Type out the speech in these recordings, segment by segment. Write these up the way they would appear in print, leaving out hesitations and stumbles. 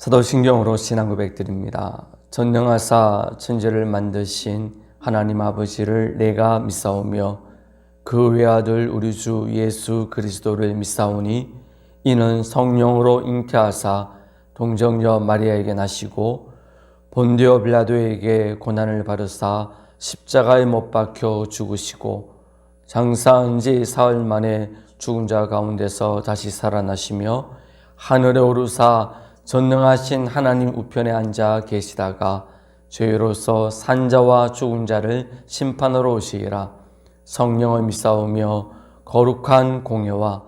사도신경으로 신앙 고백드립니다. 전능하사 천지를 만드신 하나님 아버지를 내가 믿사오며 그 외아들 우리 주 예수 그리스도를 믿사오니 이는 성령으로 잉태하사 동정녀 마리아에게 나시고 본디오 빌라도에게 고난을 받으사 십자가에 못 박혀 죽으시고 장사한 지 사흘 만에 죽은 자 가운데서 다시 살아나시며 하늘에 오르사 전능하신 하나님 우편에 앉아 계시다가 죄로서 산자와 죽은 자를 심판하러 오시리라. 성령을 믿사오며 거룩한 공예와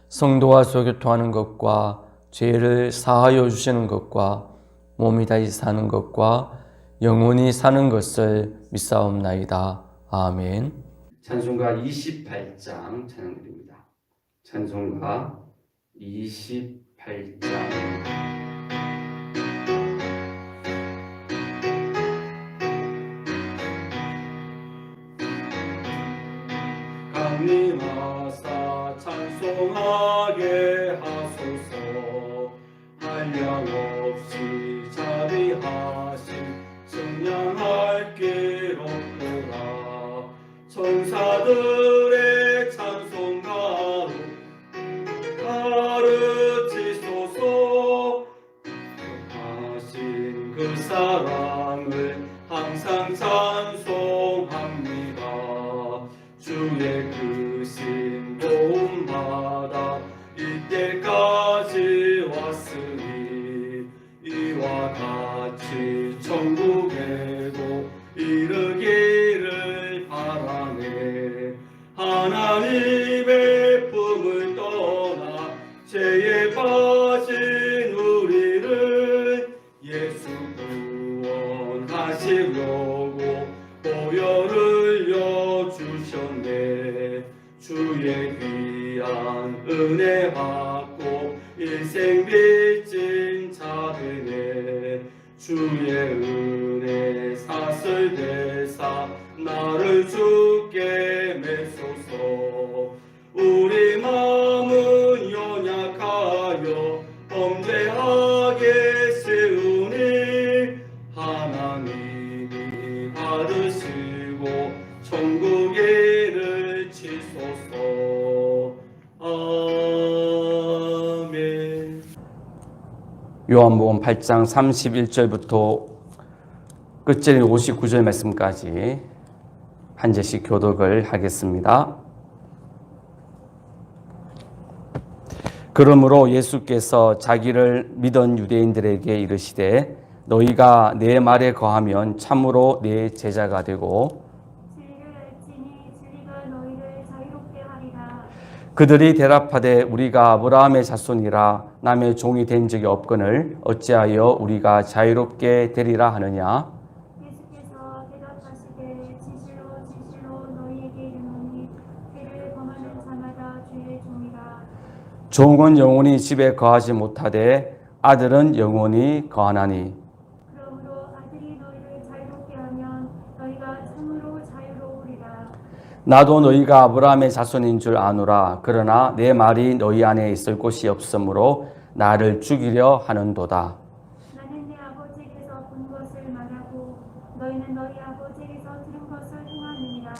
성도와 소교통하는 것과 죄를 사하여 주시는 것과 몸이 다시 사는 것과 영원히 사는 것을 믿사옵나이다. 아멘. 찬송가 28장 찬양드립니다. 찬송가 28장. 강림하사 찬송하게 하소서. 한량없이 자비하신 승량할 길 없도다. 천사들의 찬송가로 가르치소서. 하신 그 사랑을 항상 찬송합니다. 주의 크신 도움받아 이때까지 왔으니 이와 같이 천국에도 이르기를 바라네. 하나님의 품을 떠나 죄에 빠진 우리를 예수 구원하시려고 보혈을 여주셨네. 주의 귀한 은혜 받고 인생 빚진 자되네. 주의 은혜 사슬대사 나를 주께 메소서. 우리 마음은 연약하여 범죄하게 세우니 하나님이 받으시고 천국에 이르치소서. 아멘. 요한복음 8장 31절부터 끝절인 59절 말씀까지 한 절씩 교독을 하겠습니다. 그러므로 예수께서 자기를 믿은 유대인들에게 이르시되 너희가 내 말에 거하면 참으로 내 제자가 되고 진리를 알지니 진리가 너희를 자유롭게 하리라. 그들이 대답하되 우리가 아브라함의 자손이라 남의 종이 된 적이 없거늘 어찌하여 우리가 자유롭게 되리라 하느냐. 예수께서 대답하시되 진실로 진실로 너희에게 이르노니 죄를 범하는 자마다 주의 종이라. 종은 영원히 집에 거하지 못하되 아들은 영원히 거하나니. 그러므로 아들이 너희를 자유롭게 하면 너희가 참으로 자유로우리라. 나도 너희가 아브라함의 자손인 줄 아노라. 그러나 내 말이 너희 안에 있을 곳이 없으므로 나를 죽이려 하는도다. 나는 내 아버지에게서 본 것을 말하고 너희는 너희 아버지에게서 들은 것을 행하느니라.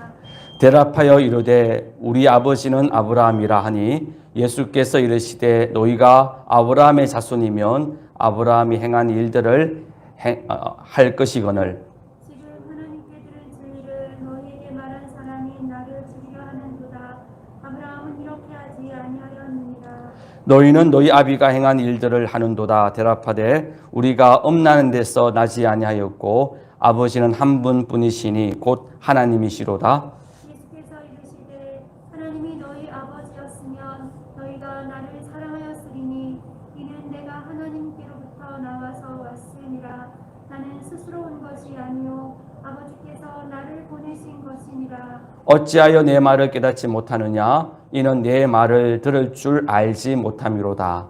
대답하여 이르되 우리 아버지는 아브라함이라 하니 예수께서 이르시되 너희가 아브라함의 자손이면 아브라함이 행한 일들을 할 것이거늘 지금 하나님께 들은 진리를 너희에게 말한 사람이 나를 죽이려 하는도다. 아브라함은 이렇게 하지 아니하였느니라. 너희는 너희 아비가 행한 일들을 하는도다. 대답하되 우리가 엄나는 데서 나지 아니하였고 아버지는 한 분뿐이시니 곧 하나님이시로다. 예수께서 이르시되 하나님이 너희 아버지였으면 너희가 나를 사랑하였으리니 이는 내가 하나님께로부터 나와서 왔으니라. 나는 스스로 온 것이 아니요 아버지께서 나를 보내신 것이니라. 어찌하여 내 말을 깨닫지 못하느냐. 이는 내 말을 들을 줄 알지 못함이로다.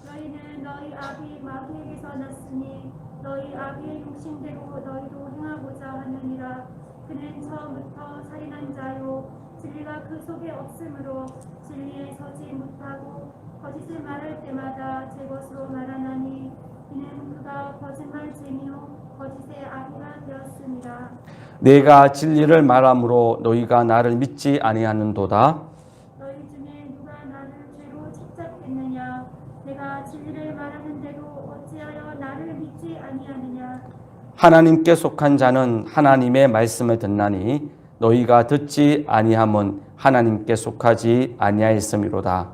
너희는 너희 아비 마귀에게서 났으니 너희 아비의 욕심대로 너희도 행하고자 하느니라. 그는 처음부터 살인한 자요 진리가 그 속에 없으므로 진리에 서지 못하고 거짓을 말할 때마다 제 것으로 말하나니 이는 그가 거짓말쟁이요 거짓의 아비가 되었습니다. 내가 진리를 말함으로 너희가 나를 믿지 아니하는도다. 너희 중에 누가 나를 죄로 책잡겠느냐? 내가 진리를 말하는데도 어찌하여 나를 믿지 아니하느냐? 하나님께 속한 자는 하나님의 말씀을 듣나니 너희가 듣지 아니함은 하나님께 속하지 아니하였음이로다.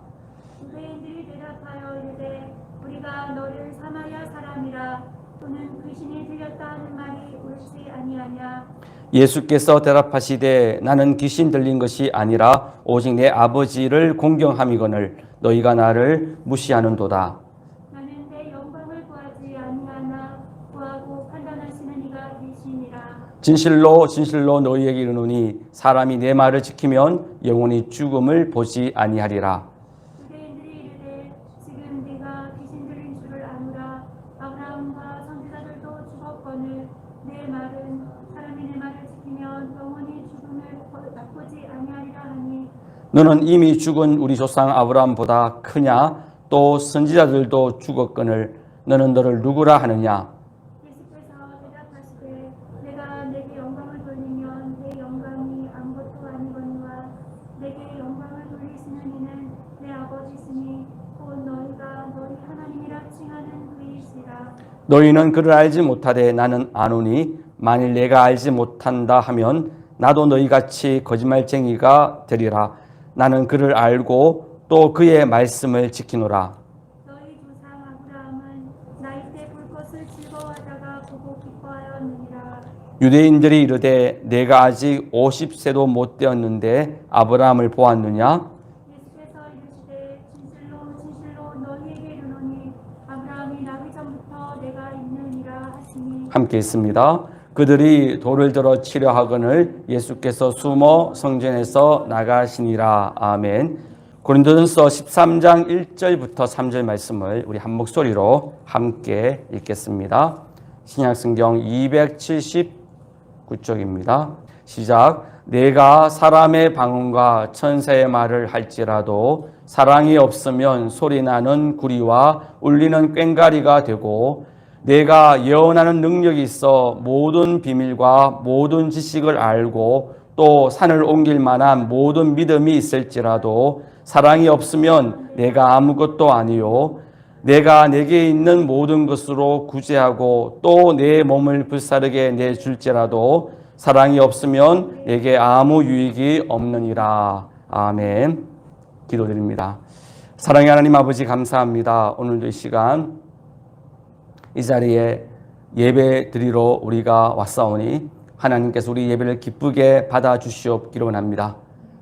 유대인들이 대답하여 이르되 우리가 너를 사마리아 사람이라 또는 귀신이 들렸다 하는 말이 옳지 아니하냐? 예수께서 대답하시되 나는 귀신 들린 것이 아니라 오직 내 아버지를 공경함이거늘 너희가 나를 무시하는도다. 나는 내 영광을 구하지 아니하나 구하고 판단하시는 이가 계시니라. 진실로 진실로 너희에게 이르노니 사람이 내 말을 지키면 영원히 죽음을 보지 아니하리라. 유대인들이 이르되 지금 네가 귀신 들린 줄을 아노라. 아브라함과 선지자들도 죽었거늘 내 말은 사람이 내 말을 지키면 영원히 죽음을 맛보지 아니하리라 하니 너는 이미 죽은 우리 조상 아브라함보다 크냐? 또 선지자들도 죽었거늘 너는 너를 누구라 하느냐? 예수께서 대답하시되 내가 내게 영광을 돌리면 내 영광이 아무것도 아니거니와 내게 영광을 돌리시는 이는 내 아버지시니 곧 너희가 너희 하나님이라 칭하는 그이시라. 너희는 그를 알지 못하되 나는 아노니 만일 내가 알지 못한다 하면 나도 너희같이 거짓말쟁이가 되리라. 나는 그를 알고 또 그의 말씀을 지키노라. 너희 조상 아브라함은 나이 때 볼 것을 즐거워하다가 보고 기뻐하였느니라. 유대인들이 이르되 내가 아직 50세도 못 되었는데 아브라함을 보았느냐? 예수께서 이르시되 진실로 진실로 너희에게 이르노니 아브라함이 나기 전부터 내가 있느니라 하시니 함께 있습니다. 그들이 돌을 들어 치려 하거늘 예수께서 숨어 성전에서 나가시니라. 아멘. 고린도전서 13장 1절부터 3절 말씀을 우리 한 목소리로 함께 읽겠습니다. 신약성경 279쪽입니다. 시작. 내가 사람의 방언과 천사의 말을 할지라도 사랑이 없으면 소리나는 구리와 울리는 꽹과리가 되고 내가 예언하는 능력이 있어 모든 비밀과 모든 지식을 알고 또 산을 옮길 만한 모든 믿음이 있을지라도 사랑이 없으면 내가 아무것도 아니요 내가 내게 있는 모든 것으로 구제하고 또 내 몸을 불사르게 내줄지라도 사랑이 없으면 내게 아무 유익이 없느니라. 아멘. 기도드립니다. 사랑의 하나님 아버지 감사합니다. 오늘도 이 시간 이 자리에 예배 드리러 우리가 왔사오니 하나님께서 우리 예배를 기쁘게 받아주시옵기를 원합니다.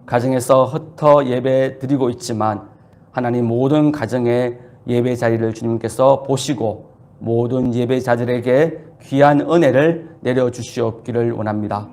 가정에서 흩어 예배 드리고 있지만 하나님 모든 가정의 예배 자리를 주님께서 보시고 모든 예배자들에게 귀한 은혜를 내려주시옵기를 원합니다.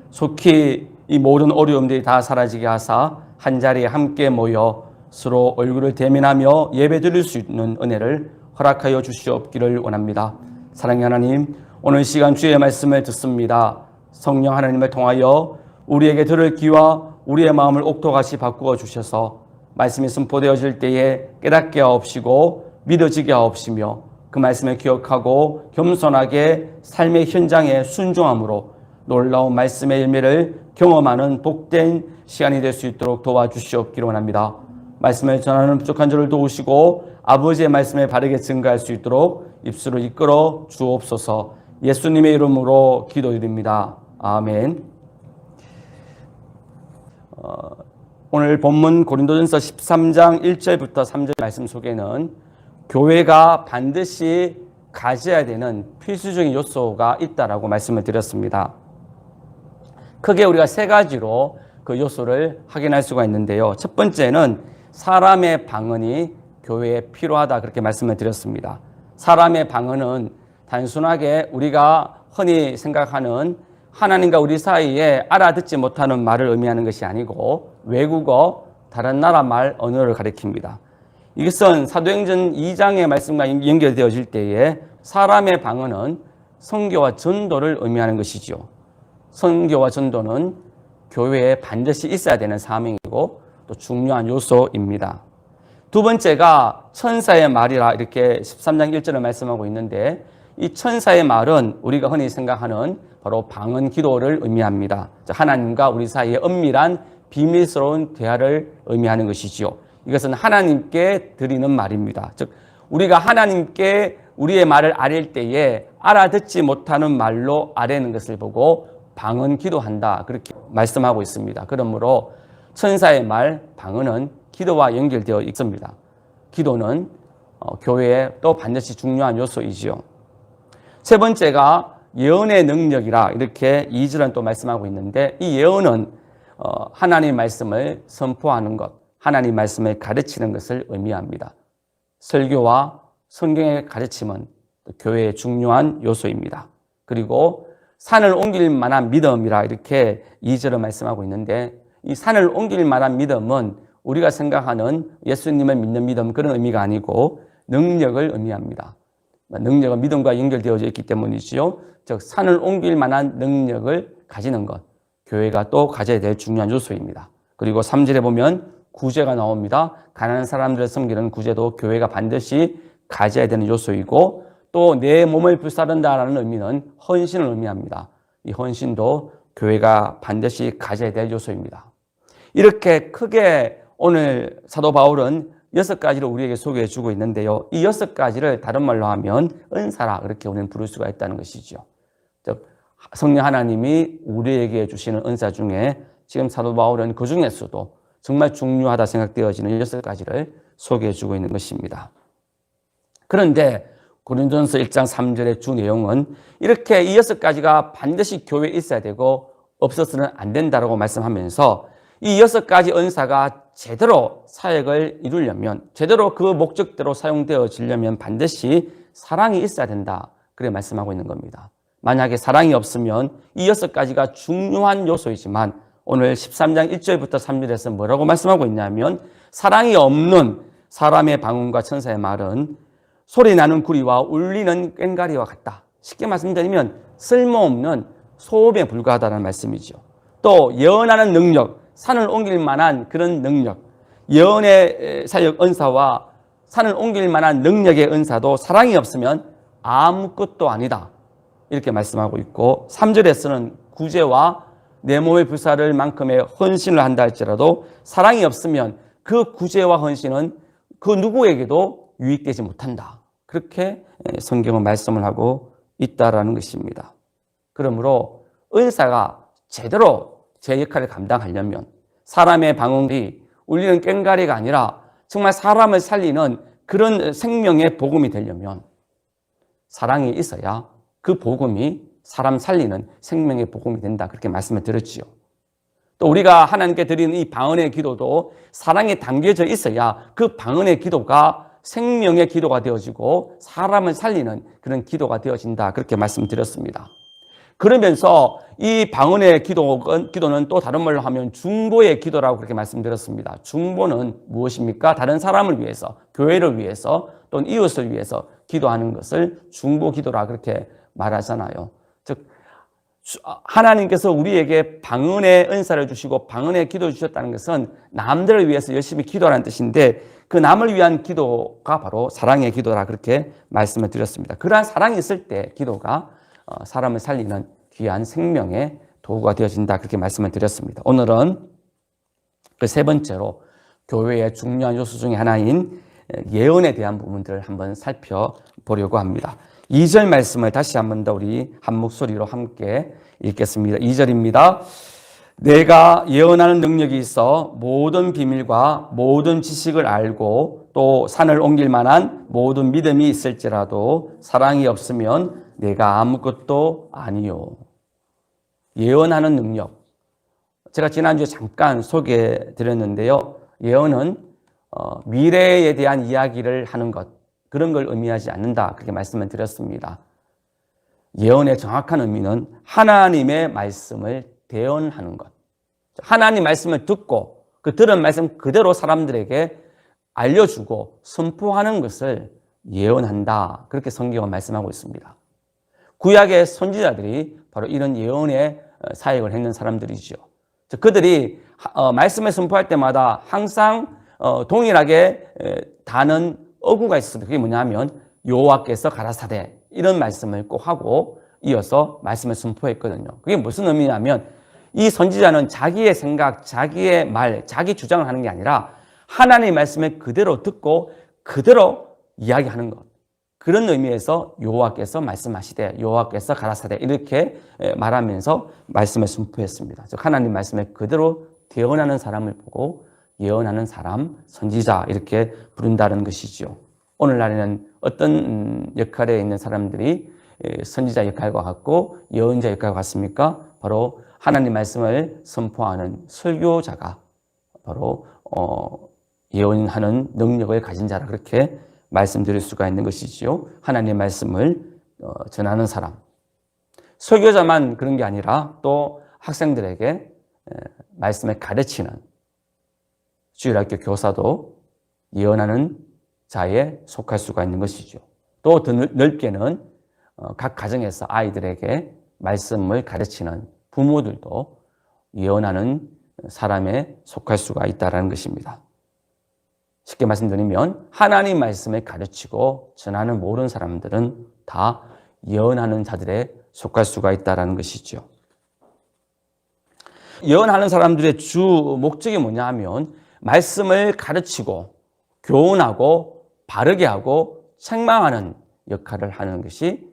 속히 이 모든 어려움들이 다 사라지게 하사 한자리에 함께 모여 서로 얼굴을 대면하며 예배 드릴 수 있는 은혜를 허락하여 주시옵기를 원합니다. 사랑의 하나님, 오늘 시간 주의 말씀을 듣습니다. 성령 하나님을 통하여 우리에게 들을 귀와 우리의 마음을 옥토같이 바꾸어 주셔서 말씀이 선포되어질 때에 깨닫게 하옵시고 믿어지게 하옵시며 그 말씀을 기억하고 겸손하게 삶의 현장에 순종함으로 놀라운 말씀의 열매를 경험하는 복된 시간이 될 수 있도록 도와주시옵기를 원합니다. 말씀을 전하는 부족한 저를 도우시고 아버지의 말씀을 바르게 증거할 수 있도록 입술을 이끌어 주옵소서. 예수님의 이름으로 기도드립니다. 아멘. 오늘 본문 고린도전서 13장 1절부터 3절 말씀 속에는 교회가 반드시 가져야 되는 필수적인 요소가 있다라고 말씀을 드렸습니다. 크게 우리가 세 가지로 그 요소를 확인할 수가 있는데요. 첫 번째는 사람의 방언이 교회에 필요하다 그렇게 말씀을 드렸습니다. 사람의 방언은 단순하게 우리가 흔히 생각하는 하나님과 우리 사이에 알아듣지 못하는 말을 의미하는 것이 아니고 외국어, 다른 나라 말, 언어를 가리킵니다. 이것은 사도행전 2장의 말씀과 연결되어질 때에 사람의 방언은 선교와 전도를 의미하는 것이죠. 선교와 전도는 교회에 반드시 있어야 되는 사명이고 또 중요한 요소입니다. 두 번째가 천사의 말이라 이렇게 13장 1절을 말씀하고 있는데 이 천사의 말은 우리가 흔히 생각하는 바로 방언 기도를 의미합니다. 하나님과 우리 사이의 은밀한 비밀스러운 대화를 의미하는 것이지요. 이것은 하나님께 드리는 말입니다. 즉 우리가 하나님께 우리의 말을 아뢰일 때에 알아듣지 못하는 말로 아뢰는 것을 보고 방언 기도한다 그렇게 말씀하고 있습니다. 그러므로 천사의 말, 방언은 기도와 연결되어 있습니다. 기도는 교회에 또 반드시 중요한 요소이지요. 세 번째가 예언의 능력이라 이렇게 2절은 또 말씀하고 있는데 이 예언은 하나님의 말씀을 선포하는 것, 하나님의 말씀을 가르치는 것을 의미합니다. 설교와 성경의 가르침은 교회의 중요한 요소입니다. 그리고 산을 옮길 만한 믿음이라 이렇게 2절을 말씀하고 있는데 이 산을 옮길 만한 믿음은 우리가 생각하는 예수님을 믿는 믿음 그런 의미가 아니고 능력을 의미합니다. 능력은 믿음과 연결되어져 있기 때문이지요. 즉 산을 옮길 만한 능력을 가지는 것, 교회가 또 가져야 될 중요한 요소입니다. 그리고 3절에 보면 구제가 나옵니다. 가난한 사람들을 섬기는 구제도 교회가 반드시 가져야 되는 요소이고 또 내 몸을 불사른다라는 의미는 헌신을 의미합니다. 이 헌신도 교회가 반드시 가져야 될 요소입니다. 이렇게 크게 오늘 사도 바울은 6가지를 우리에게 소개해 주고 있는데요. 이 6가지를 다른 말로 하면 은사라 그렇게 우리는 부를 수가 있다는 것이죠. 즉 성령 하나님이 우리에게 주시는 은사 중에 지금 사도 바울은 그 중에서도 정말 중요하다 생각되어지는 6가지를 소개해 주고 있는 것입니다. 그런데 고린도전서 1장 3절의 주 내용은 이렇게 이 6가지가 반드시 교회에 있어야 되고 없어서는 안 된다라고 말씀하면서 이 6가지 은사가 제대로 사역을 이루려면 제대로 그 목적대로 사용되어지려면 반드시 사랑이 있어야 된다. 그렇게 말씀하고 있는 겁니다. 만약에 사랑이 없으면 이 6가지가 중요한 요소이지만 오늘 13장 1절부터 3절에서 뭐라고 말씀하고 있냐면 사랑이 없는 사람의 방언과 천사의 말은 소리나는 구리와 울리는 꽹과리와 같다. 쉽게 말씀드리면 쓸모없는 소음에 불과하다는 말씀이죠. 또 예언하는 능력, 산을 옮길 만한 그런 능력, 예언의 사역 은사와 산을 옮길 만한 능력의 은사도 사랑이 없으면 아무것도 아니다. 이렇게 말씀하고 있고 3절에서는 구제와 내 몸의 불사를 만큼의 헌신을 한다 할지라도 사랑이 없으면 그 구제와 헌신은 그 누구에게도 유익되지 못한다. 그렇게 성경은 말씀을 하고 있다라는 것입니다. 그러므로 은사가 제대로 제 역할을 감당하려면 사람의 방언이 울리는 꽹과리가 아니라 정말 사람을 살리는 그런 생명의 복음이 되려면 사랑이 있어야 그 복음이 사람 살리는 생명의 복음이 된다. 그렇게 말씀을 드렸지요. 또 우리가 하나님께 드리는 이 방언의 기도도 사랑에 담겨져 있어야 그 방언의 기도가 생명의 기도가 되어지고 사람을 살리는 그런 기도가 되어진다. 그렇게 말씀드렸습니다. 그러면서 이 방언의 기도는 또 다른 말로 하면 중보의 기도라고 그렇게 말씀드렸습니다. 중보는 무엇입니까? 다른 사람을 위해서, 교회를 위해서 또는 이웃을 위해서 기도하는 것을 중보 기도라 그렇게 말하잖아요. 즉 하나님께서 우리에게 방언의 은사를 주시고 방언의 기도를 주셨다는 것은 남들을 위해서 열심히 기도하라는 뜻인데 그 남을 위한 기도가 바로 사랑의 기도라 그렇게 말씀을 드렸습니다. 그러한 사랑이 있을 때 기도가 사람을 살리는 귀한 생명의 도구가 되어진다 그렇게 말씀을 드렸습니다. 오늘은 그 세 번째로 교회의 중요한 요소 중에 하나인 예언에 대한 부분들을 한번 살펴보려고 합니다. 2절 말씀을 다시 한 번 더 우리 한 목소리로 함께 읽겠습니다. 2절입니다. 내가 예언하는 능력이 있어 모든 비밀과 모든 지식을 알고 또 산을 옮길 만한 모든 믿음이 있을지라도 사랑이 없으면 내가 아무것도 아니요. 예언하는 능력. 제가 지난주에 잠깐 소개해 드렸는데요. 예언은 미래에 대한 이야기를 하는 것, 그런 걸 의미하지 않는다. 그렇게 말씀을 드렸습니다. 예언의 정확한 의미는 하나님의 말씀을 대언하는 것. 하나님 말씀을 듣고 그 들은 말씀 그대로 사람들에게 알려주고 선포하는 것을 예언한다. 그렇게 성경은 말씀하고 있습니다. 구약의 선지자들이 바로 이런 예언의 사역을 했는 사람들이죠. 그들이 말씀을 선포할 때마다 항상 동일하게 다는 어구가 있습니다. 그게 뭐냐면 여호와께서 가라사대 이런 말씀을 꼭 하고 이어서 말씀을 선포했거든요. 그게 무슨 의미냐면 이 선지자는 자기의 생각, 자기의 말, 자기 주장을 하는 게 아니라 하나님의 말씀을 그대로 듣고 그대로 이야기하는 것. 그런 의미에서 여호와께서 말씀하시되 여호와께서 가라사대 이렇게 말하면서 말씀을 선포했습니다. 즉 하나님 말씀을 그대로 대언하는 사람을 보고 예언하는 사람, 선지자 이렇게 부른다는 것이죠. 오늘날에는 어떤 역할에 있는 사람들이 선지자 역할과 같고 예언자 역할과 같습니까? 바로 하나님 말씀을 선포하는 설교자가 바로 예언하는 능력을 가진 자라 그렇게 말씀드릴 수가 있는 것이지요. 하나님의 말씀을 전하는 사람. 설교자만 그런 게 아니라 또 학생들에게 말씀을 가르치는 주일학교 교사도 예언하는 자에 속할 수가 있는 것이죠. 또 더 넓게는 각 가정에서 아이들에게 말씀을 가르치는 부모들도 예언하는 사람에 속할 수가 있다는 것입니다. 쉽게 말씀드리면 하나님 말씀을 가르치고 전하는 모든 사람들은 다 예언하는 자들에 속할 수가 있다는 것이죠. 예언하는 사람들의 주 목적이 뭐냐 하면 말씀을 가르치고 교훈하고 바르게 하고 책망하는 역할을 하는 것이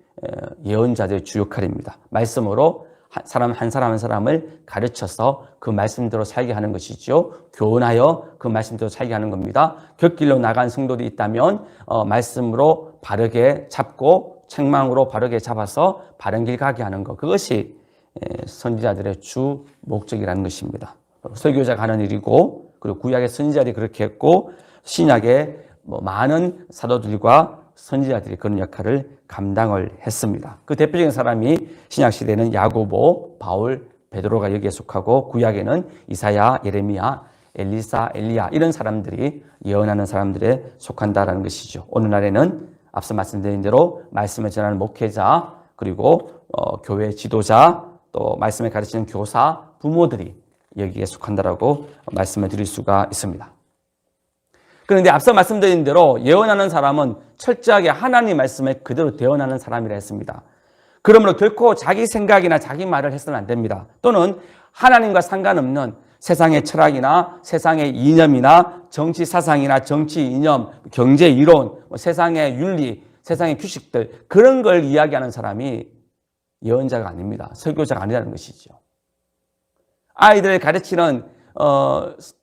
예언자들의 주 역할입니다. 말씀으로 한 사람을 가르쳐서 그 말씀대로 살게 하는 것이죠. 교훈하여 그 말씀대로 살게 하는 겁니다. 곁길로 나간 성도들이 있다면 말씀으로 바르게 잡고 책망으로 바르게 잡아서 바른 길 가게 하는 것. 그것이 선지자들의 주 목적이라는 것입니다. 설교자가 하는 일이고 그리고 구약의 선지자들이 그렇게 했고 신약의 많은 사도들과 선지자들이 그런 역할을 감당을 했습니다. 그 대표적인 사람이 신약 시대는 야고보, 바울, 베드로가 여기에 속하고 구약에는 이사야, 예레미야, 엘리사, 엘리야 이런 사람들이 예언하는 사람들에 속한다라는 것이죠. 오늘날에는 앞서 말씀드린 대로 말씀을 전하는 목회자 그리고 교회 지도자 또 말씀을 가르치는 교사, 부모들이 여기에 속한다라고 말씀을 드릴 수가 있습니다. 그런데 앞서 말씀드린 대로 예언하는 사람은 철저하게 하나님 말씀을 그대로 대언하는 사람이라 했습니다. 그러므로 결코 자기 생각이나 자기 말을 해서는 안 됩니다. 또는 하나님과 상관없는 세상의 철학이나 세상의 이념이나 정치 사상이나 정치 이념, 경제 이론, 세상의 윤리, 세상의 규칙들 그런 걸 이야기하는 사람이 예언자가 아닙니다. 설교자가 아니라는 것이죠. 아이들을 가르치는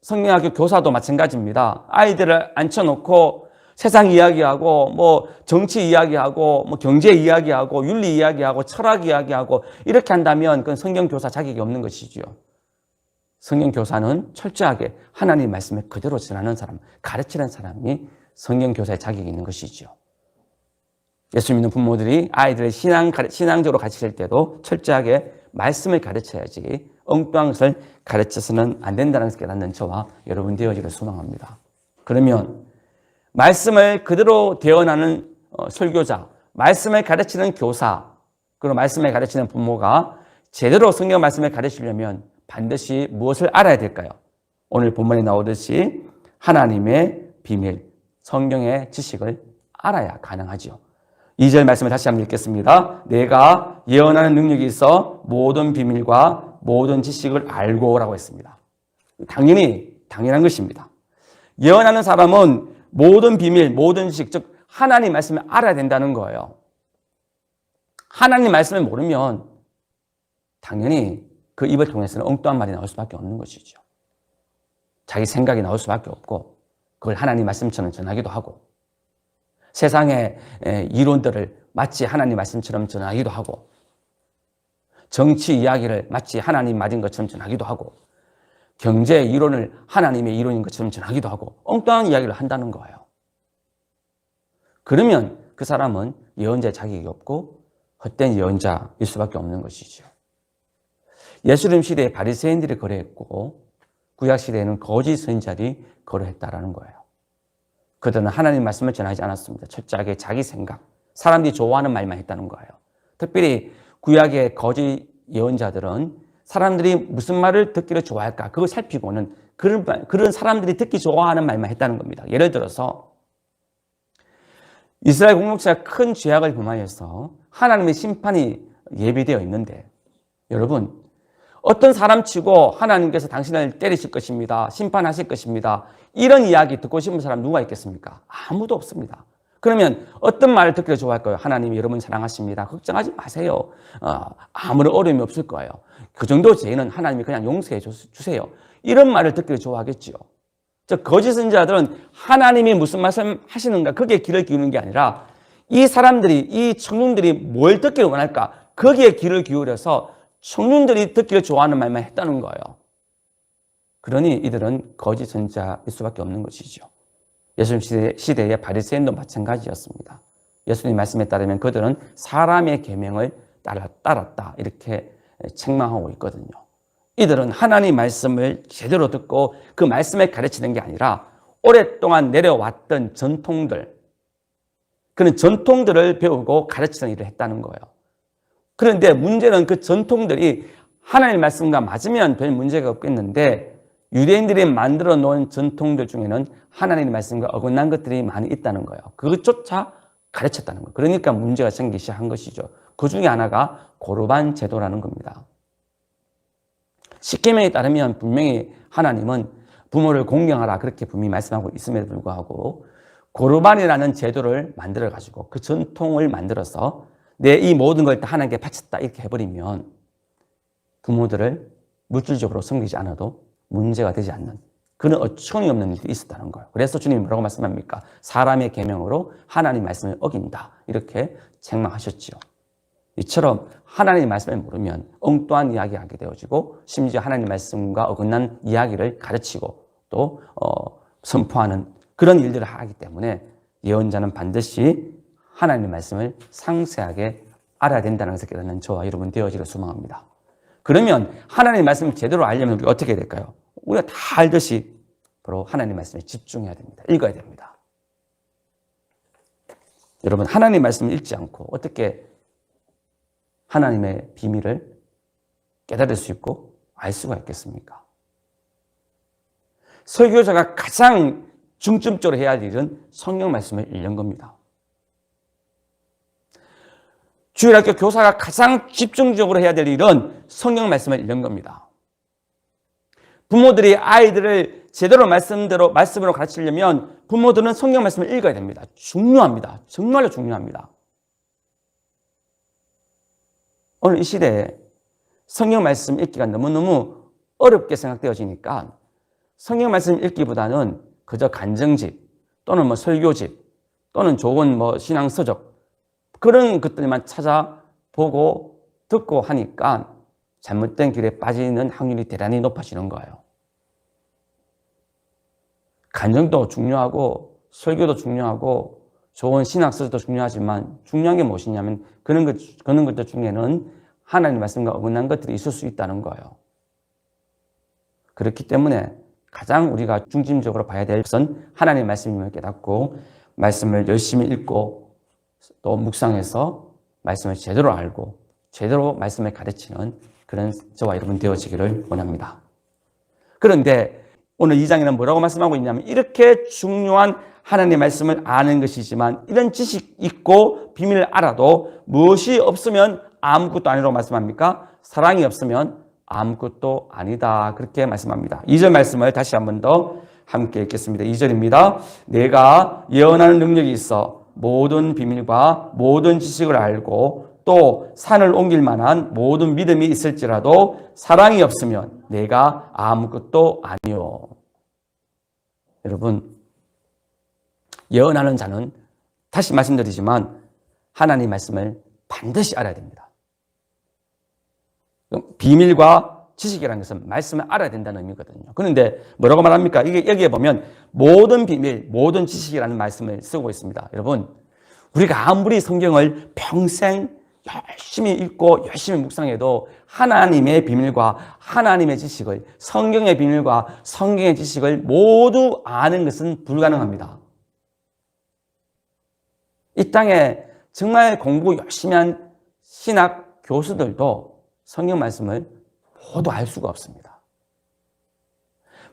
성경학교 교사도 마찬가지입니다. 아이들을 앉혀놓고 세상 이야기하고 정치 이야기하고 경제 이야기하고 윤리 이야기하고 철학 이야기하고 이렇게 한다면 그건 성경 교사 자격이 없는 것이죠. 성경 교사는 철저하게 하나님 말씀을 그대로 전하는 사람, 가르치는 사람이 성경 교사의 자격이 있는 것이죠. 예수 믿는 부모들이 아이들을 신앙적으로 가르칠 때도 철저하게 말씀을 가르쳐야지 엉뚱한 것을 가르쳐서는 안 된다는 것을 깨닫는 저와 여러분 되어지기를 소망합니다. 그러면 말씀을 그대로 대언하는 설교자, 말씀을 가르치는 교사, 그리고 말씀을 가르치는 부모가 제대로 성경 말씀을 가르치려면 반드시 무엇을 알아야 될까요? 오늘 본문에 나오듯이 하나님의 비밀, 성경의 지식을 알아야 가능하지요. 2절 말씀을 다시 한번 읽겠습니다. 내가 예언하는 능력이 있어 모든 비밀과 모든 지식을 알고 라고 했습니다. 당연한 것입니다. 예언하는 사람은 모든 비밀, 모든 지식, 즉 하나님 말씀을 알아야 된다는 거예요. 하나님 말씀을 모르면 당연히 그 입을 통해서는 엉뚱한 말이 나올 수밖에 없는 것이죠. 자기 생각이 나올 수밖에 없고 그걸 하나님 말씀처럼 전하기도 하고 세상의 이론들을 마치 하나님 말씀처럼 전하기도 하고 정치 이야기를 마치 하나님 말인 것처럼 전하기도 하고 경제 이론을 하나님의 이론인 것처럼 전하기도 하고 엉뚱한 이야기를 한다는 거예요. 그러면 그 사람은 예언자의 자격이 없고 헛된 예언자일 수밖에 없는 것이죠. 예수님 시대에 바리새인들이 그러했고 구약 시대에는 거짓 선지자들이 그러했다라는 거예요. 그들은 하나님 말씀을 전하지 않았습니다. 철저하게 자기 생각, 사람들이 좋아하는 말만 했다는 거예요. 특별히 구약의 거짓 예언자들은 사람들이 무슨 말을 듣기를 좋아할까 그걸 살피고는 그런 사람들이 듣기 좋아하는 말만 했다는 겁니다. 예를 들어서 이스라엘 공동체가 큰 죄악을 범하여서 하나님의 심판이 예비되어 있는데 여러분 어떤 사람 치고 하나님께서 당신을 때리실 것입니다. 심판하실 것입니다. 이런 이야기 듣고 싶은 사람 누가 있겠습니까? 아무도 없습니다. 그러면 어떤 말을 듣기를 좋아할까요? 하나님이 여러분 사랑하십니다. 걱정하지 마세요. 아무런 어려움이 없을 거예요. 그 정도 죄는 하나님이 그냥 용서해 주세요. 이런 말을 듣기를 좋아하겠지요. 거짓 선지자들은 하나님이 무슨 말씀 하시는가 거기에 귀를 기울이는 게 아니라 이 사람들이 이 청중들이 뭘 듣기를 원할까 거기에 귀를 기울여서 청중들이 듣기를 좋아하는 말만 했다는 거예요. 그러니 이들은 거짓 선지자일 수밖에 없는 것이죠. 예수님 시대의 바리새인도 마찬가지였습니다. 예수님 말씀에 따르면 그들은 사람의 계명을 따랐다 이렇게 책망하고 있거든요. 이들은 하나님 말씀을 제대로 듣고 그 말씀을 가르치는 게 아니라 오랫동안 내려왔던 전통들, 그런 전통들을 배우고 가르치는 일을 했다는 거예요. 그런데 문제는 그 전통들이 하나님의 말씀과 맞으면 별 문제가 없겠는데 유대인들이 만들어 놓은 전통들 중에는 하나님의 말씀과 어긋난 것들이 많이 있다는 거예요. 그것조차 가르쳤다는 거예요. 그러니까 문제가 생기기 시작한 것이죠. 그 중에 하나가 고르반 제도라는 겁니다. 십계명에 따르면 분명히 하나님은 부모를 공경하라 그렇게 분명히 말씀하고 있음에도 불구하고 고르반이라는 제도를 만들어 가지고 그 전통을 만들어서 내 이 모든 걸 다 하나님께 바쳤다 이렇게 해버리면 부모들을 물질적으로 섬기지 않아도 문제가 되지 않는 그런 어처구니 없는 일이 있었다는 거예요. 그래서 주님이 뭐라고 말씀합니까? 사람의 계명으로 하나님 말씀을 어긴다 이렇게 책망하셨지요. 이처럼 하나님의 말씀을 모르면 엉뚱한 이야기하게 되어지고 심지어 하나님의 말씀과 어긋난 이야기를 가르치고 또 선포하는 그런 일들을 하기 때문에 예언자는 반드시 하나님의 말씀을 상세하게 알아야 된다는 것을 깨닫는 저와 여러분 되어지기를 소망합니다. 그러면 하나님의 말씀을 제대로 알려면 우리가 어떻게 해야 될까요? 우리가 다 알듯이 바로 하나님의 말씀에 집중해야 됩니다. 읽어야 됩니다. 여러분 하나님의 말씀을 읽지 않고 어떻게 하나님의 비밀을 깨달을 수 있고 알 수가 있겠습니까? 설교자가 가장 중점적으로 해야 할 일은 성경 말씀을 읽는 겁니다. 주일학교 교사가 가장 집중적으로 해야 될 일은 성경 말씀을 읽는 겁니다. 부모들이 아이들을 제대로 말씀으로 가르치려면 부모들은 성경 말씀을 읽어야 됩니다. 중요합니다. 정말로 중요합니다. 오늘 이 시대에 성경 말씀 읽기가 너무너무 어렵게 생각되어지니까 성경 말씀 읽기보다는 그저 간증집 또는 설교집 또는 좋은 신앙서적 그런 것들만 찾아보고 듣고 하니까 잘못된 길에 빠지는 확률이 대단히 높아지는 거예요. 간증도 중요하고 설교도 중요하고 좋은 신학서도 중요하지만 중요한 게 무엇이냐면 그런 것들 중에는 하나님 말씀과 어긋난 것들이 있을 수 있다는 거예요. 그렇기 때문에 가장 우리가 중심적으로 봐야 될 것은 하나님의 말씀임을 깨닫고 말씀을 열심히 읽고 또 묵상해서 말씀을 제대로 알고 제대로 말씀을 가르치는 그런 저와 여러분 되어지기를 원합니다. 그런데 오늘 2장에는 뭐라고 말씀하고 있냐면 이렇게 중요한 하나님의 말씀을 아는 것이지만 이런 지식 있고 비밀을 알아도 무엇이 없으면 아무것도 아니라고 말씀합니까? 사랑이 없으면 아무것도 아니다. 그렇게 말씀합니다. 2절 말씀을 다시 한 번 더 함께 읽겠습니다. 2절입니다. 내가 예언하는 능력이 있어 모든 비밀과 모든 지식을 알고 또 산을 옮길 만한 모든 믿음이 있을지라도 사랑이 없으면 내가 아무것도 아니요. 여러분 예언하는 자는 다시 말씀드리지만 하나님의 말씀을 반드시 알아야 됩니다. 비밀과 지식이라는 것은 말씀을 알아야 된다는 의미거든요. 그런데 뭐라고 말합니까? 이게 여기에 보면 모든 비밀, 모든 지식이라는 말씀을 쓰고 있습니다. 여러분, 우리가 아무리 성경을 평생 열심히 읽고 열심히 묵상해도 하나님의 비밀과 하나님의 지식을, 성경의 비밀과 성경의 지식을 모두 아는 것은 불가능합니다. 이 땅에 정말 공부 열심히 한 신학 교수들도 성경 말씀을 모두 알 수가 없습니다.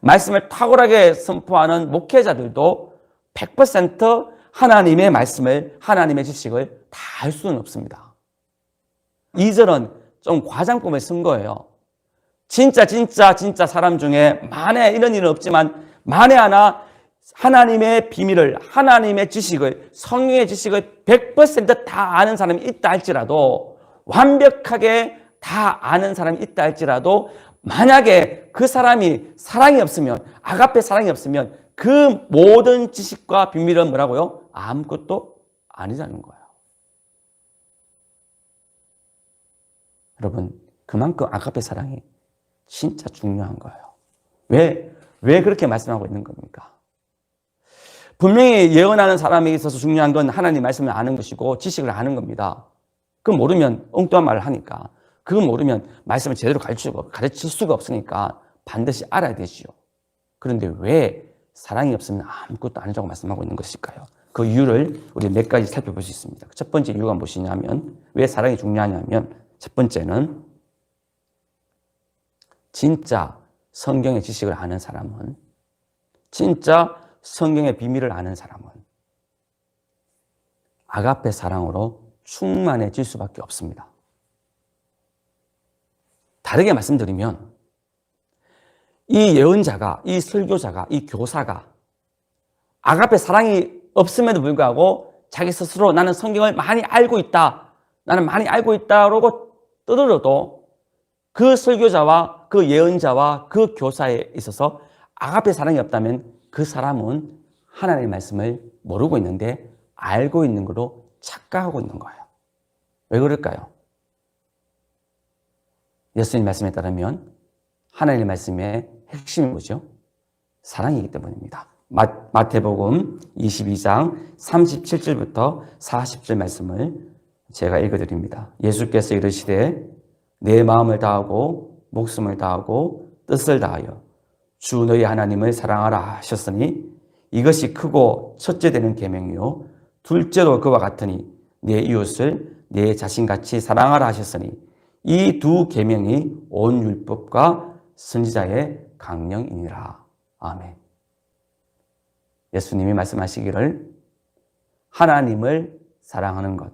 말씀을 탁월하게 선포하는 목회자들도 100% 하나님의 말씀을, 하나님의 지식을 다 할 수는 없습니다. 2절은 좀 과장법을 쓴 거예요. 진짜 사람 중에 만에 이런 일은 없지만 만에 하나 하나님의 비밀을, 하나님의 지식을, 성령의 지식을 100%다 아는 사람이 있다 할지라도, 완벽하게 다 아는 사람이 있다 할지라도, 만약에 그 사람이 사랑이 없으면, 아가페 사랑이 없으면 그 모든 지식과 비밀은 뭐라고요? 아무것도 아니라는 거예요. 여러분, 그만큼 아가페 사랑이 진짜 중요한 거예요. 왜 그렇게 말씀하고 있는 겁니까? 분명히 예언하는 사람에게 있어서 중요한 건 하나님 말씀을 아는 것이고 지식을 아는 겁니다. 그거 모르면 엉뚱한 말을 하니까, 그거 모르면 말씀을 제대로 가르칠 수가 없으니까 반드시 알아야 되지요. 그런데 왜 사랑이 없으면 아무것도 아니라고 말씀하고 있는 것일까요? 그 이유를 우리 몇 가지 살펴볼 수 있습니다. 첫 번째 이유가 무엇이냐면, 왜 사랑이 중요하냐면, 첫 번째는 진짜 성경의 지식을 아는 사람은, 진짜 성경의 비밀을 아는 사람은 아가페 사랑으로 충만해질 수밖에 없습니다. 다르게 말씀드리면, 이 예언자가, 이 설교자가, 이 교사가 아가페 사랑이 없음에도 불구하고 자기 스스로 나는 성경을 많이 알고 있다, 나는 많이 알고 있다라고 떠들어도 그 설교자와 그 예언자와 그 교사에 있어서 아가페 사랑이 없다면 그 사람은 하나님의 말씀을 모르고 있는데 알고 있는 걸로 착각하고 있는 거예요. 왜 그럴까요? 예수님 말씀에 따르면 하나님의 말씀의 핵심이 뭐죠? 사랑이기 때문입니다. 마태복음 22장 37절부터 40절 말씀을 제가 읽어드립니다. 예수께서 이르시되 내 마음을 다하고 목숨을 다하고 뜻을 다하여 주 너희 하나님을 사랑하라 하셨으니 이것이 크고 첫째 되는 계명이요 둘째도 그와 같으니 내 이웃을 내 자신같이 사랑하라 하셨으니 이 두 계명이 온 율법과 선지자의 강령이니라. 아멘. 예수님이 말씀하시기를 하나님을 사랑하는 것,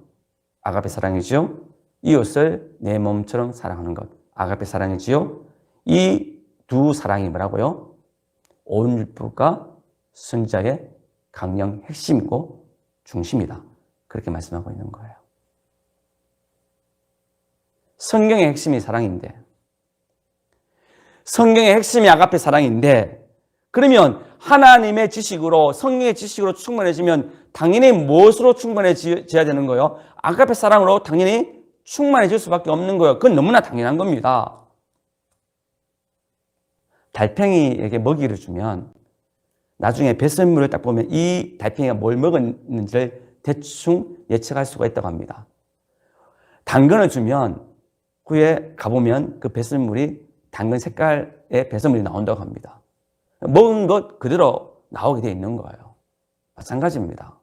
아가페 사랑이지요. 이웃을 내 몸처럼 사랑하는 것, 아가페 사랑이지요. 이 두 사랑이 뭐라고요? 온 율법과 선지자의 강령 핵심이고 중심이다. 그렇게 말씀하고 있는 거예요. 성경의 핵심이 사랑인데, 성경의 핵심이 아가페 사랑인데, 그러면 하나님의 지식으로, 성경의 지식으로 충만해지면 당연히 무엇으로 충만해져야 되는 거예요? 아가페 사랑으로 당연히 충만해질 수밖에 없는 거예요. 그건 너무나 당연한 겁니다. 달팽이에게 먹이를 주면 나중에 배설물을 딱 보면 이 달팽이가 뭘 먹었는지를 대충 예측할 수가 있다고 합니다. 당근을 주면 후에 가보면 그 배설물이 당근 색깔의 배설물이 나온다고 합니다. 먹은 것 그대로 나오게 되어 있는 거예요. 마찬가지입니다.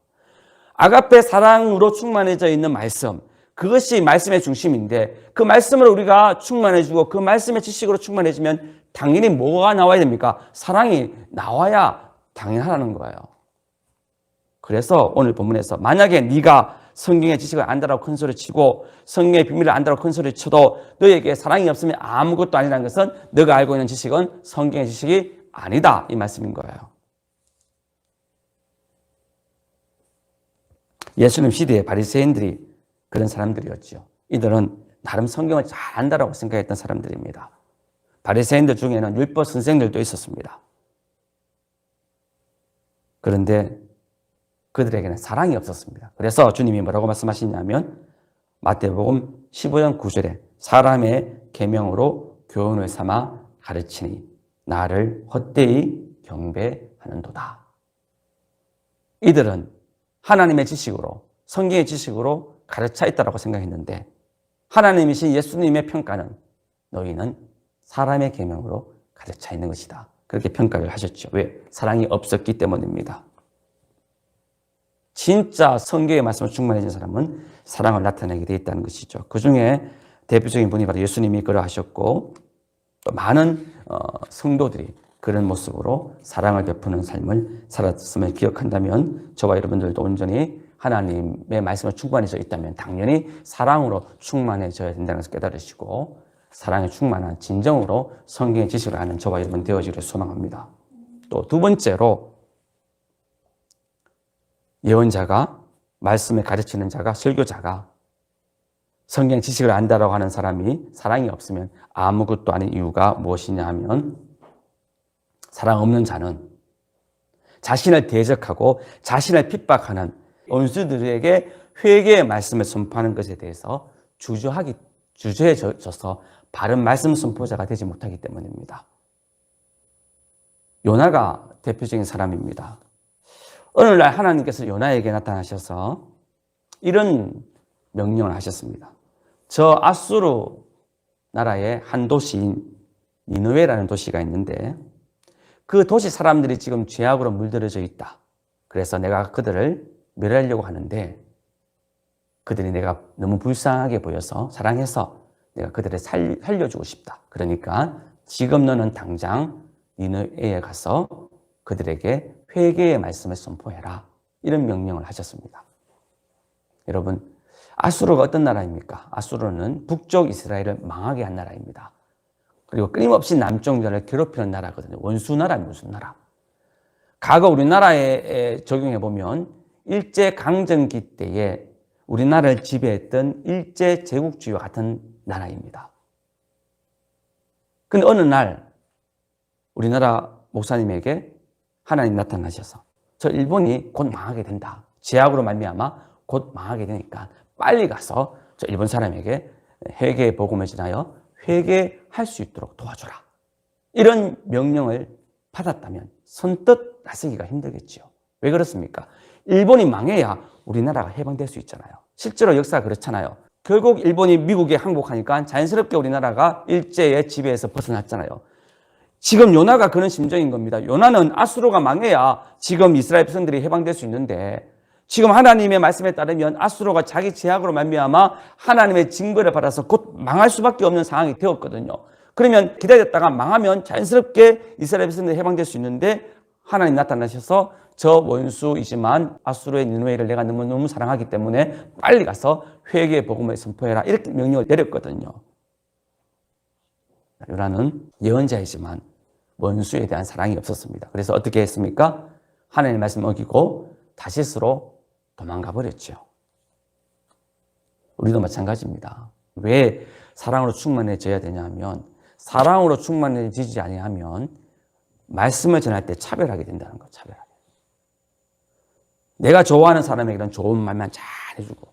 아가페 사랑으로 충만해져 있는 말씀, 그것이 말씀의 중심인데 그 말씀을 우리가 충만해지고 그 말씀의 지식으로 충만해지면 당연히 뭐가 나와야 됩니까? 사랑이 나와야 당연하다는 거예요. 그래서 오늘 본문에서 만약에 네가 성경의 지식을 안다라고 큰 소리 치고 성경의 비밀을 안다라고 큰 소리 쳐도 너에게 사랑이 없으면 아무것도 아니라는 것은 너가 알고 있는 지식은 성경의 지식이 아니다, 이 말씀인 거예요. 예수님 시대의 바리새인들이 그런 사람들이었죠. 이들은 나름 성경을 잘 안다라고 생각했던 사람들입니다. 바리새인들 중에는 율법 선생들도 있었습니다. 그런데 그들에게는 사랑이 없었습니다. 그래서 주님이 뭐라고 말씀하시냐면 마태복음 15장 9절에 사람의 계명으로 교훈을 삼아 가르치니 나를 헛되이 경배하는도다. 이들은 하나님의 지식으로, 성경의 지식으로 가르쳐 있다고 생각했는데 하나님이신 예수님의 평가는 너희는 사람의 계명으로 가르쳐 있는 것이다. 그렇게 평가를 하셨죠. 왜? 사랑이 없었기 때문입니다. 진짜 성경의 말씀을 충만해진 사람은 사랑을 나타내게 되어 있다는 것이죠. 그 중에 대표적인 분이 바로 예수님이 그러하셨고 또 많은 성도들이 그런 모습으로 사랑을 베푸는 삶을 살았음을 기억한다면 저와 여러분들도 온전히 하나님의 말씀을 충만해져 있다면 당연히 사랑으로 충만해져야 된다는 것을 깨달으시고 사랑에 충만한 진정으로 성경의 지식을 아는 저와 여러분 되어지기를 소망합니다. 또 두 번째로 예언자가 말씀을 가르치는 자가 설교자가 성경 지식을 안다라고 하는 사람이 사랑이 없으면 아무것도 아닌 이유가 무엇이냐 하면 사랑 없는 자는 자신을 대적하고 자신을 핍박하는 원수들에게 회개의 말씀을 선포하는 것에 대해서 주저해져서 바른 말씀 선포자가 되지 못하기 때문입니다. 요나가 대표적인 사람입니다. 어느 날 하나님께서 요나에게 나타나셔서 이런 명령을 하셨습니다. 저 아수르 나라의 한 도시인 니느웨라는 도시가 있는데 그 도시 사람들이 지금 죄악으로 물들어져 있다. 그래서 내가 그들을 멸하려고 하는데 그들이 내가 너무 불쌍하게 보여서 사랑해서 내가 그들을 살려주고 싶다. 그러니까 지금 너는 당장 니느웨에 가서 그들에게 회개의 말씀을 선포해라. 이런 명령을 하셨습니다. 여러분, 아수르가 어떤 나라입니까? 아수르는 북쪽 이스라엘을 망하게 한 나라입니다. 그리고 끊임없이 남쪽들을 괴롭히는 나라거든요. 원수나라, 원수나라. 과거 우리나라에 적용해보면 일제강점기 때에 우리나라를 지배했던 일제제국주의와 같은 나라입니다. 근데 어느 날 우리나라 목사님에게 하나님 나타나셔서 저 일본이 곧 망하게 된다. 제약으로 말미암아 곧 망하게 되니까 빨리 가서 저 일본 사람에게 회개의 복음을 전하여 회개할 수 있도록 도와줘라. 이런 명령을 받았다면 선뜻 나서기가 힘들겠지요. 왜 그렇습니까? 일본이 망해야 우리나라가 해방될 수 있잖아요. 실제로 역사가 그렇잖아요. 결국 일본이 미국에 항복하니까 자연스럽게 우리나라가 일제의 지배에서 벗어났잖아요. 지금 요나가 그런 심정인 겁니다. 요나는 아수르가 망해야 지금 이스라엘 백성들이 해방될 수 있는데 지금 하나님의 말씀에 따르면 아수르가 자기 제약으로 말미암아 하나님의 징벌을 받아서 곧 망할 수밖에 없는 상황이 되었거든요. 그러면 기다렸다가 망하면 자연스럽게 이스라엘 백성들이 해방될 수 있는데 하나님 나타나셔서 저 원수이지만 아수르의 니느웨를 내가 너무너무 사랑하기 때문에 빨리 가서 회개의 복음을 선포해라. 이렇게 명령을 내렸거든요. 요나는 예언자이지만 원수에 대한 사랑이 없었습니다. 그래서 어떻게 했습니까? 하나님의 말씀을 어기고 다시스로 도망가 버렸죠. 우리도 마찬가지입니다. 왜 사랑으로 충만해져야 되냐면 사랑으로 충만해지지 아니하면 말씀을 전할 때 차별하게 된다는 거. 차별하게. 내가 좋아하는 사람에게는 좋은 말만 잘 해주고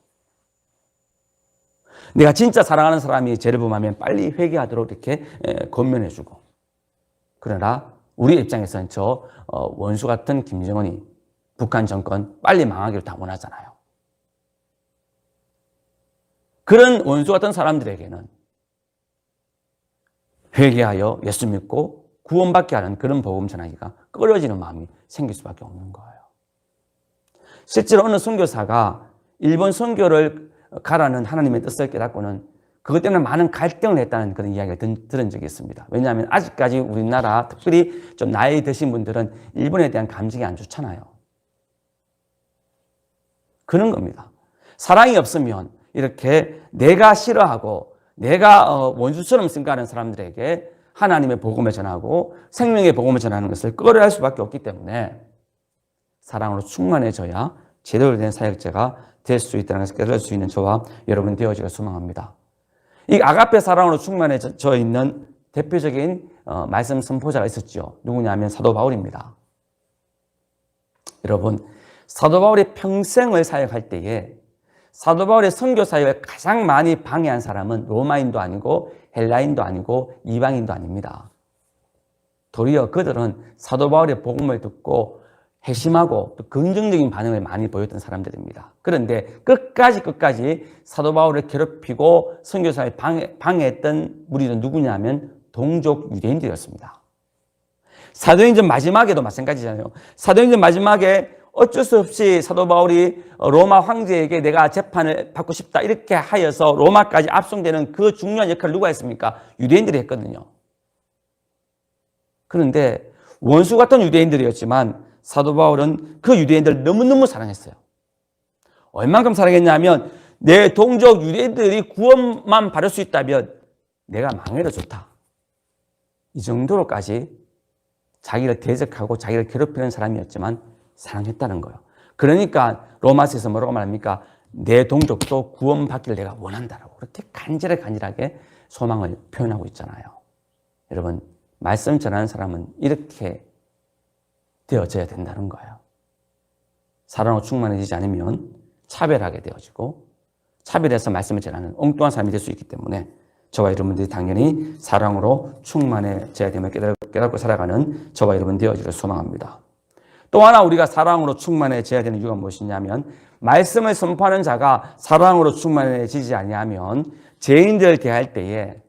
내가 진짜 사랑하는 사람이 죄를 범하면 빨리 회개하도록 이렇게 권면해주고 그러나 우리 입장에서는 저 원수 같은 김정은이 북한 정권 빨리 망하기를 다 원하잖아요. 그런 원수 같은 사람들에게는 회개하여 예수 믿고 구원받게 하는 그런 복음 전하기가 꺼려지는 마음이 생길 수밖에 없는 거예요. 실제로 어느 선교사가 일본 선교를 가라는 하나님의 뜻을 깨닫고는 그것 때문에 많은 갈등을 했다는 그런 이야기를 들은 적이 있습니다. 왜냐하면 아직까지 우리나라 특별히 좀 나이 드신 분들은 일본에 대한 감정이 안 좋잖아요. 그런 겁니다. 사랑이 없으면 이렇게 내가 싫어하고 내가 원수처럼 생각하는 사람들에게 하나님의 복음을 전하고 생명의 복음을 전하는 것을 꺼려할 수밖에 없기 때문에 사랑으로 충만해져야 제대로 된 사역자가 될 수 있다는 것을 깨달을 수 있는 저와 여러분 되어지기를 소망합니다. 이 아가페 사랑으로 충만해져 있는 대표적인 말씀 선포자가 있었죠. 누구냐면 사도 바울입니다. 여러분, 사도 바울이 평생을 사역할 때에 사도 바울의 선교 사역을 가장 많이 방해한 사람은 로마인도 아니고 헬라인도 아니고 이방인도 아닙니다. 도리어 그들은 사도 바울의 복음을 듣고 회심하고 또 긍정적인 반응을 많이 보였던 사람들입니다. 그런데 끝까지 사도 바울을 괴롭히고 선교사를 방해했던 무리는 누구냐면 동족 유대인들이었습니다. 사도행전 마지막에도 마찬가지잖아요. 사도행전 마지막에 어쩔 수 없이 사도 바울이 로마 황제에게 내가 재판을 받고 싶다 이렇게 하여서 로마까지 압송되는 그 중요한 역할을 누가 했습니까? 유대인들이 했거든요. 그런데 원수 같은 유대인들이었지만 사도 바울은 그 유대인들을 너무너무 사랑했어요. 얼만큼 사랑했냐면 내 동족 유대인들이 구원만 받을 수 있다면 내가 망해도 좋다. 이 정도로까지 자기를 대적하고 자기를 괴롭히는 사람이었지만 사랑했다는 거예요. 그러니까 로마서에서 뭐라고 말합니까? 내 동족도 구원받기를 내가 원한다라고 그렇게 간절하게 소망을 표현하고 있잖아요. 여러분, 말씀 전하는 사람은 이렇게 되어져야 된다는 거예요. 사랑으로 충만해지지 않으면 차별하게 되어지고 차별해서 말씀을 전하는 엉뚱한 사람이 될 수 있기 때문에 저와 여러분들이 당연히 사랑으로 충만해져야 되며 깨닫고 살아가는 저와 여러분 되어지를 소망합니다. 또 하나 우리가 사랑으로 충만해져야 되는 이유가 무엇이냐면 말씀을 선포하는 자가 사랑으로 충만해지지 아니하면 죄인들을 대할 때에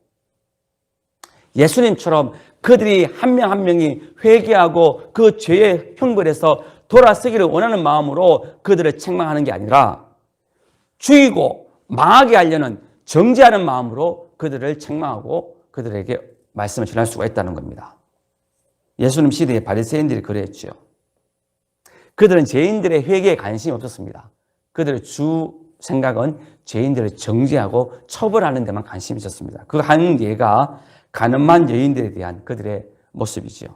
예수님처럼 그들이 한 명 한 명이 회개하고 그 죄의 형벌에서 돌아서기를 원하는 마음으로 그들을 책망하는 게 아니라 죽이고 망하게 하려는 정죄하는 마음으로 그들을 책망하고 그들에게 말씀을 전할 수가 있다는 겁니다. 예수님 시대의 바리새인들이 그랬죠. 그들은 죄인들의 회개에 관심이 없었습니다. 그들의 주 생각은 죄인들을 정죄하고 처벌하는 데만 관심이 있었습니다. 그 한 예가 가늠한 여인들에 대한 그들의 모습이지요.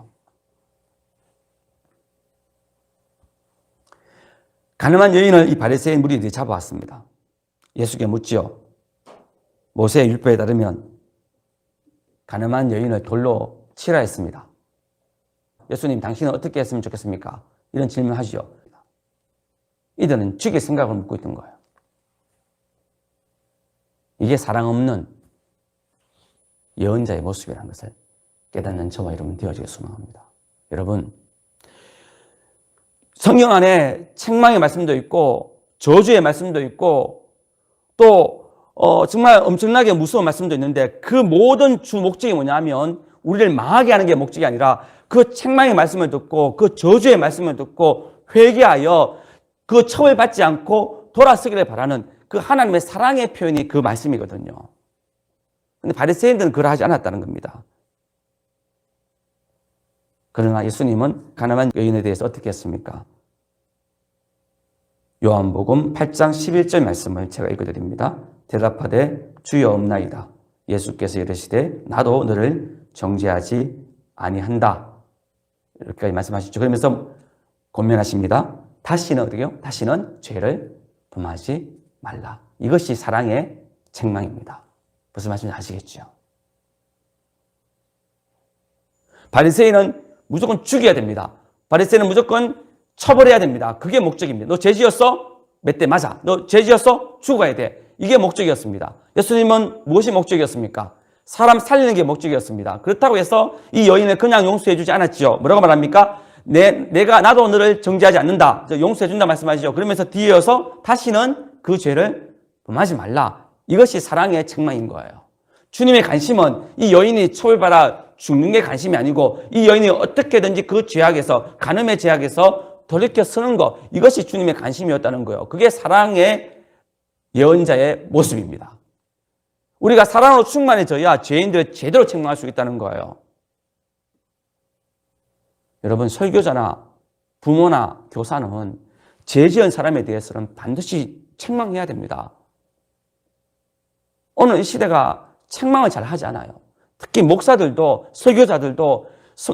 가늠한 여인을 이 바리새인 무리들이 잡아왔습니다. 예수께 묻지요. 모세의 율법에 따르면 가늠한 여인을 돌로 치라 했습니다. 예수님, 당신은 어떻게 했으면 좋겠습니까? 이런 질문을 하시죠. 이들은 죽일 생각을 묻고 있던 거예요. 이게 사랑 없는 예언자의 모습이라는 것을 깨닫는 저와 여러분 되어지길 소망합니다. 여러분, 성경 안에 책망의 말씀도 있고 저주의 말씀도 있고 또 정말 엄청나게 무서운 말씀도 있는데 그 모든 주 목적이 뭐냐면 우리를 망하게 하는 게 목적이 아니라 그 책망의 말씀을 듣고 그 저주의 말씀을 듣고 회개하여 그 처벌받지 않고 돌아서기를 바라는 그 하나님의 사랑의 표현이 그 말씀이거든요. 그런데 바리새인들은 그걸 하지 않았다는 겁니다. 그러나 예수님은 가늠한 여인에 대해서 어떻게 했습니까? 요한복음 8장 11절 말씀을 제가 읽어드립니다. 대답하되 주여 없나이다. 예수께서 이르시되 나도 너를 정죄하지 아니한다. 이렇게까지 말씀하시죠. 그러면서 권면하십니다. 다시는 어떻게요? 다시는 죄를 범하지 말라. 이것이 사랑의 책망입니다. 무슨 말씀인지 아시겠죠? 바리새인은 무조건 죽여야 됩니다. 바리새인은 무조건 처벌해야 됩니다. 그게 목적입니다. 너 죄 지었어? 몇 대 맞아. 너 죄 지었어? 죽어야 돼. 이게 목적이었습니다. 예수님은 무엇이 목적이었습니까? 사람 살리는 게 목적이었습니다. 그렇다고 해서 이 여인을 그냥 용서해 주지 않았죠. 뭐라고 말합니까? 나도 너를 정죄하지 않는다. 용서해 준다 말씀하시죠. 그러면서 뒤에 이어서 다시는 그 죄를 범하지 말라. 이것이 사랑의 책망인 거예요. 주님의 관심은 이 여인이 처벌받아 죽는 게 관심이 아니고 이 여인이 어떻게든지 그 죄악에서 간음의 죄악에서 돌이켜 서는 것, 이것이 주님의 관심이었다는 거예요. 그게 사랑의 예언자의 모습입니다. 우리가 사랑으로 충만해져야 죄인들을 제대로 책망할 수 있다는 거예요. 여러분, 설교자나 부모나 교사는 죄 지은 사람에 대해서는 반드시 책망해야 됩니다. 오늘 이 시대가 책망을 잘 하지 않아요. 특히 목사들도 설교자들도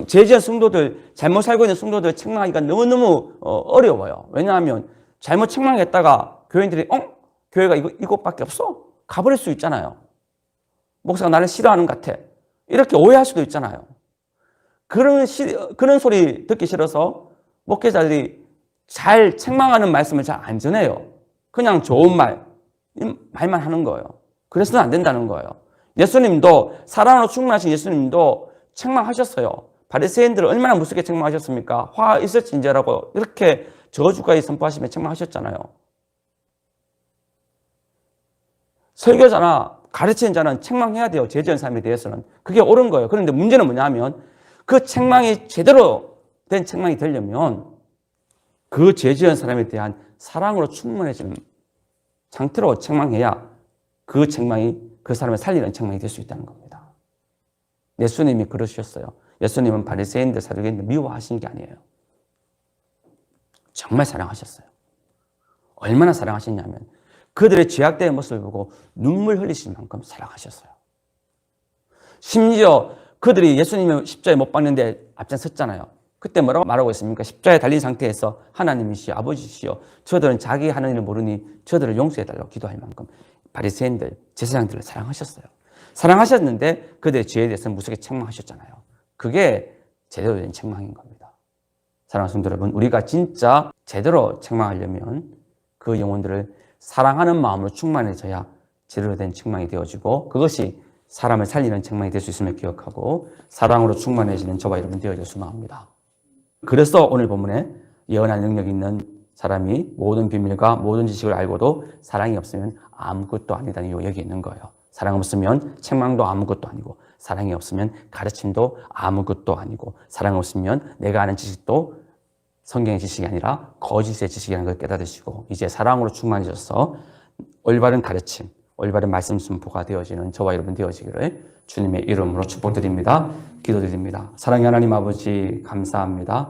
죄 지은 성도들, 잘못 살고 있는 성도들 책망하기가 너무너무 어려워요. 왜냐하면 잘못 책망했다가 교인들이 교회가 이것밖에 없어? 가버릴 수 있잖아요. 목사가 나를 싫어하는 것 같아. 이렇게 오해할 수도 있잖아요. 그런 소리 듣기 싫어서 목회자들이 잘 책망하는 말씀을 잘 안 전해요. 그냥 좋은 말만 하는 거예요. 그래서는 안 된다는 거예요. 예수님도, 사랑으로 충만하신 예수님도 책망하셨어요. 바리새인들을 얼마나 무섭게 책망하셨습니까? 화 있을진저라고 이렇게 저주까지 선포하시며 책망하셨잖아요. 설교자나 가르치는 자는 책망해야 돼요. 죄 지은 사람에 대해서는. 그게 옳은 거예요. 그런데 문제는 뭐냐면 그 책망이 제대로 된 책망이 되려면 그 죄 지은 사람에 대한 사랑으로 충만해지는 상태로 책망해야 그 책망이 그 사람을 살리는 책망이 될 수 있다는 겁니다. 예수님이 그러셨어요. 예수님은 바리새인들, 사두개인들 미워하시는 게 아니에요. 정말 사랑하셨어요. 얼마나 사랑하셨냐면 그들의 죄악된 모습을 보고 눈물 흘리실 만큼 사랑하셨어요. 심지어 그들이 예수님을 십자가에 못 박는데 앞장섰잖아요. 그때 뭐라고 말하고 있습니까? 십자가에 달린 상태에서 하나님이시여 아버지시여 저들은 자기 하는 일을 모르니 저들을 용서해달라고 기도할 만큼 바리새인들, 제사장들을 사랑하셨어요. 사랑하셨는데 그들의 죄에 대해서는 무섭게 책망하셨잖아요. 그게 제대로 된 책망인 겁니다. 사랑하는 성도 여러분, 우리가 진짜 제대로 책망하려면 그 영혼들을 사랑하는 마음으로 충만해져야 제대로 된 책망이 되어지고 그것이 사람을 살리는 책망이 될 수 있음을 기억하고 사랑으로 충만해지는 저와 여러분 되어질 소망합니다. 그래서 오늘 본문에 예언할 능력이 있는 사람이 모든 비밀과 모든 지식을 알고도 사랑이 없으면 아무것도 아니다는 이유가 여기 있는 거예요. 사랑 없으면 책망도 아무것도 아니고 사랑이 없으면 가르침도 아무것도 아니고 사랑 없으면 내가 아는 지식도 성경의 지식이 아니라 거짓의 지식이라는 걸 깨달으시고 이제 사랑으로 충만해져서 올바른 가르침, 올바른 말씀 순포가 되어지는 저와 여러분 되어지기를 주님의 이름으로 축복드립니다. 기도드립니다. 사랑의 하나님 아버지 감사합니다.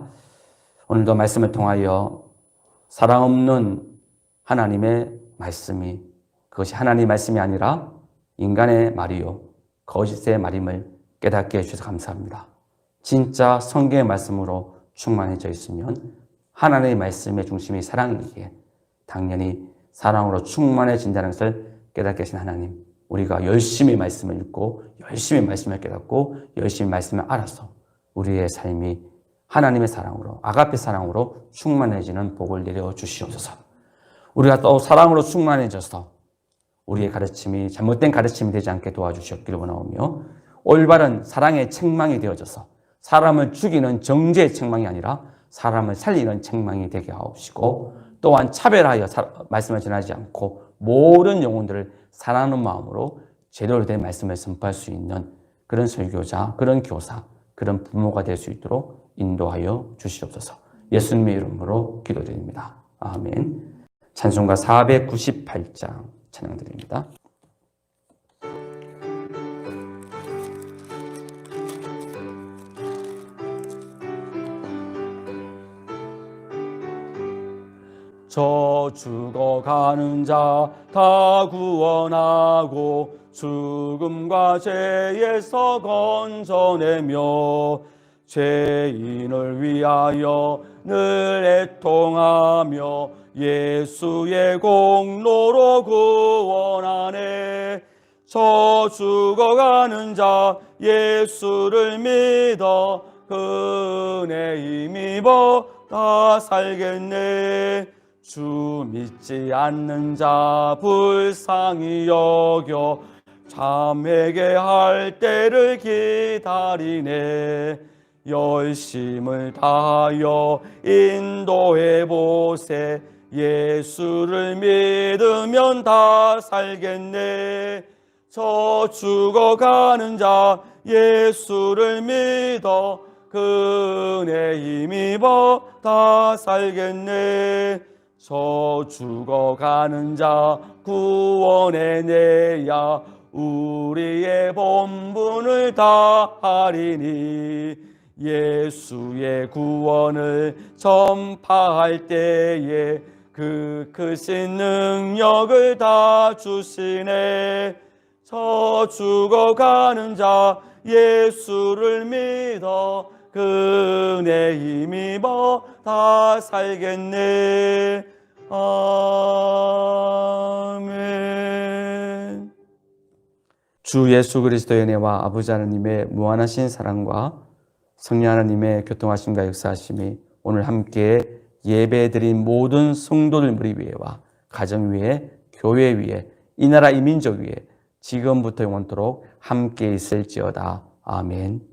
오늘도 말씀을 통하여 사랑 없는 하나님의 말씀이 그것이 하나님의 말씀이 아니라 인간의 말이요 거짓의 말임을 깨닫게 해주셔서 감사합니다. 진짜 성경의 말씀으로 충만해져 있으면 하나님의 말씀의 중심이 사랑이기에 당연히 사랑으로 충만해진다는 것을 깨닫게 하신 하나님, 우리가 열심히 말씀을 읽고 열심히 말씀을 깨닫고 열심히 말씀을 알아서 우리의 삶이 하나님의 사랑으로 아가페 사랑으로 충만해지는 복을 내려 주시옵소서. 우리가 또 사랑으로 충만해져서 우리의 가르침이 잘못된 가르침이 되지 않게 도와주시옵기를 원하오며 올바른 사랑의 책망이 되어져서 사람을 죽이는 정죄의 책망이 아니라 사람을 살리는 책망이 되게 하옵시고 또한 차별하여 말씀을 전하지 않고 모든 영혼들을 사랑하는 마음으로 제대로 된 말씀을 선포할 수 있는 그런 설교자, 그런 교사, 그런 부모가 될 수 있도록 인도하여 주시옵소서. 예수님의 이름으로 기도드립니다. 아멘. 찬송가 498장 찬양드립니다. 저 죽어가는 자 다 구원하고 죽음과 죄에서 건져내며 죄인을 위하여 늘 애통하며 예수의 공로로 구원하네. 저 죽어가는 자 예수를 믿어 그 은혜 힘입어 다 살겠네. 주 믿지 않는 자 불쌍히 여겨 참회게 할 때를 기다리네. 열심을 다하여 인도해 보세. 예수를 믿으면 다 살겠네. 저 죽어가는 자 예수를 믿어 그 은혜 힘입어 다 살겠네. 저 죽어가는 자 구원해내야 우리의 본분을 다하리니. 예수의 구원을 전파할 때에 그 크신 능력을 다 주시네. 저 죽어가는 자 예수를 믿어 그 은혜 힘입어 다 살겠네. 아멘. 주 예수 그리스도의 은혜와 아버지 하나님의 무한하신 사랑과 성령 하나님의 교통하심과 역사하심이 오늘 함께 예배드린 모든 성도들 무리 위에와 가정 위에 교회 위에 이 나라 이 민족 위에 지금부터 영원토록 함께 있을지어다. 아멘.